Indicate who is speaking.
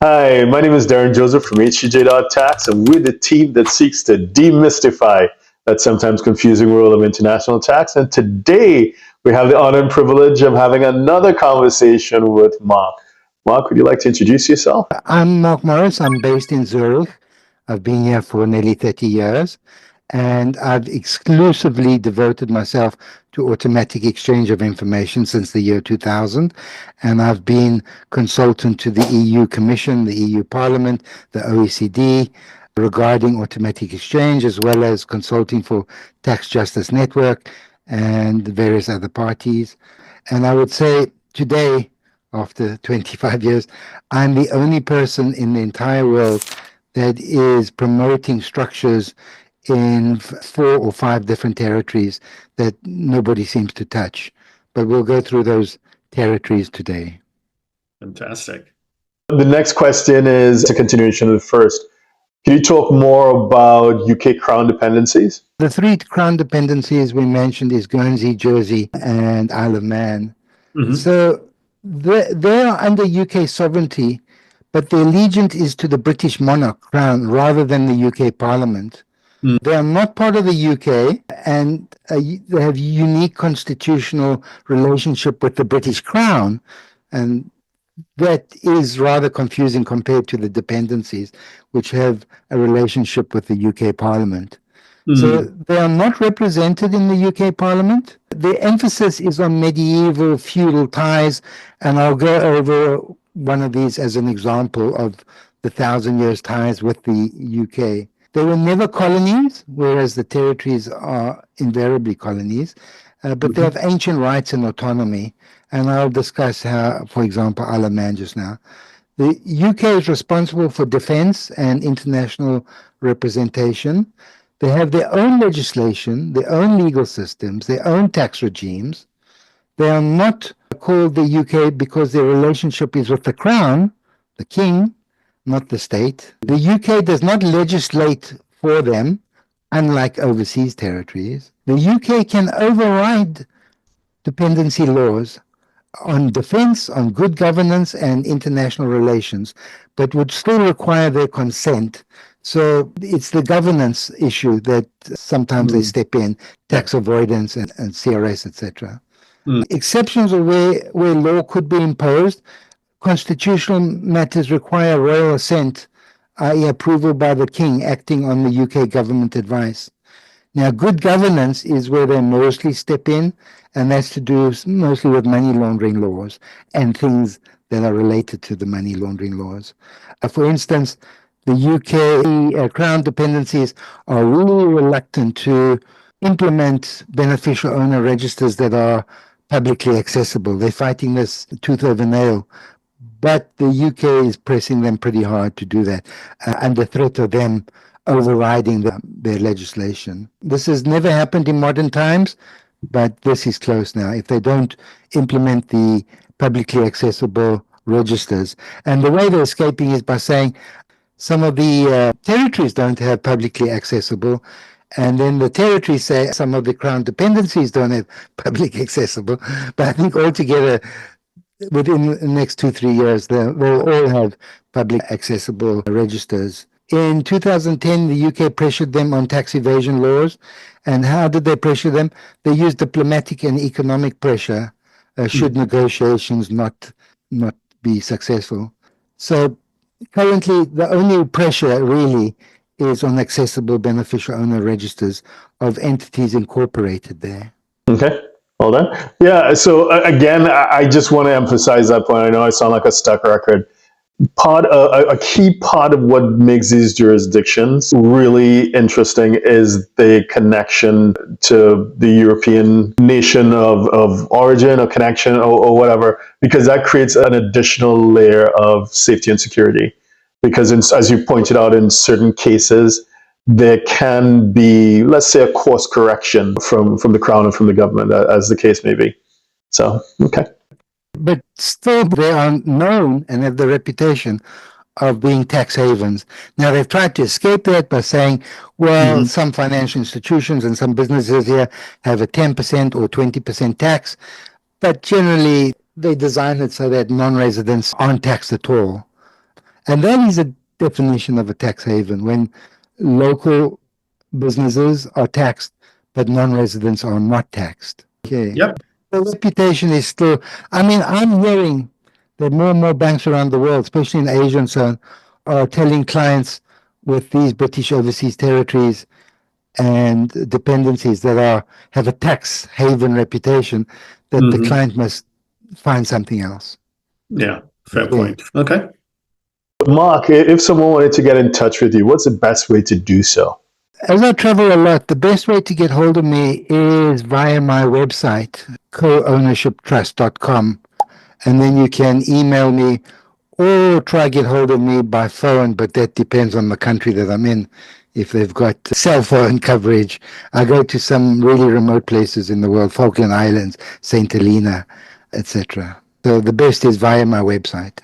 Speaker 1: Hi, my name is Darren Joseph from HCJ.tax, and we're the team that seeks to demystify that sometimes confusing world of international tax. And today we have the honor and privilege of having another conversation with Mark. Mark, would you like to introduce yourself?
Speaker 2: I'm Mark Morris. I'm based in Zurich. I've been here for nearly 30 years, and I've exclusively devoted myself to automatic exchange of information since the year 2000. And I've been consultant to the EU Commission, the EU Parliament, the OECD regarding automatic exchange, as well as consulting for Tax Justice Network and various other parties. And I would say today, after 25 years, I'm the only person in the entire world that is promoting structures in 4 or 5 different territories that nobody seems to touch. But we'll go through those territories today.
Speaker 1: Fantastic. The next question is a continuation of the first. Can you talk more about UK Crown Dependencies?
Speaker 2: The 3 Crown Dependencies we mentioned is Guernsey, Jersey, and Isle of Man. So they are under UK sovereignty, but their allegiance is to the British monarch crown rather than the UK Parliament. They are not part of the UK, and they have a unique constitutional relationship with the British Crown, and that is rather confusing compared to the dependencies, which have a relationship with the UK Parliament. So they are not represented in the UK Parliament. Their emphasis is on medieval feudal ties, and I'll go over one of these as an example of the 1,000 years ties with the UK. They were never colonies, whereas the territories are invariably colonies, but they have ancient rights and autonomy, and I'll discuss how, for example, Isle of Man just now. The UK is responsible for defence and international representation. They have their own legislation, their own legal systems, their own tax regimes. They are not called the UK because their relationship is with the Crown, the King, not the state. The UK does not legislate for them, unlike overseas territories. The UK can override dependency laws on defence, on good governance and international relations, but would still require their consent. So it's the governance issue that sometimes they step in, tax avoidance and CRS, etc. Exceptions are where law could be imposed. Constitutional matters require royal assent, i.e. approval by the King acting on the UK government advice. Now, good governance is where they mostly step in, and that's to do mostly with money laundering laws and things that are related to the money laundering laws. For instance, the UK Crown Dependencies are really reluctant to implement beneficial owner registers that are publicly accessible. They're fighting this tooth over nail. But the UK is pressing them pretty hard to do that under threat of them overriding their legislation. This has never happened in modern times, but this is close now. If they don't implement the publicly accessible registers, and the way they're escaping is by saying some of the territories don't have publicly accessible, and then the territories say some of the Crown Dependencies don't have public accessible. But I think altogether, within the next 2-3 years, they'll all have public accessible registers. In 2010, the UK pressured them on tax evasion laws. And how did they pressure them? They used diplomatic and economic pressure should negotiations not be successful. So currently, the only pressure really is on accessible beneficial owner registers of entities incorporated there.
Speaker 1: Okay. Hold on. Yeah. So again, I just want to emphasize that point. I know I sound like a stuck record. A key part of what makes these jurisdictions really interesting is the connection to the European nation of origin or connection or whatever, because that creates an additional layer of safety and security. Because as you pointed out, in certain cases, there can be, let's say, a course correction from the Crown and from the government, as the case may be. So, okay.
Speaker 2: But still, they are known and have the reputation of being tax havens. Now, they've tried to escape that by saying, well, some financial institutions and some businesses here have a 10% or 20% tax, but generally, they design it so that non-residents aren't taxed at all. And that is a definition of a tax haven, when local businesses are taxed, but non-residents are not taxed. Okay.
Speaker 3: Yep.
Speaker 2: The reputation is still, I mean, I'm hearing that more and more banks around the world, especially in Asia and so on, are telling clients with these British overseas territories and dependencies that have a tax haven reputation, that the client must find something else.
Speaker 3: Yeah, fair point. Okay.
Speaker 1: Mark, if someone wanted to get in touch with you, what's the best way to do so?
Speaker 2: As I travel a lot, the best way to get hold of me is via my website, co-ownershiptrust.com. And then you can email me or try to get hold of me by phone, but that depends on the country that I'm in. If they've got cell phone coverage, I go to some really remote places in the world, Falkland Islands, St. Helena, etc. So the best is via my website.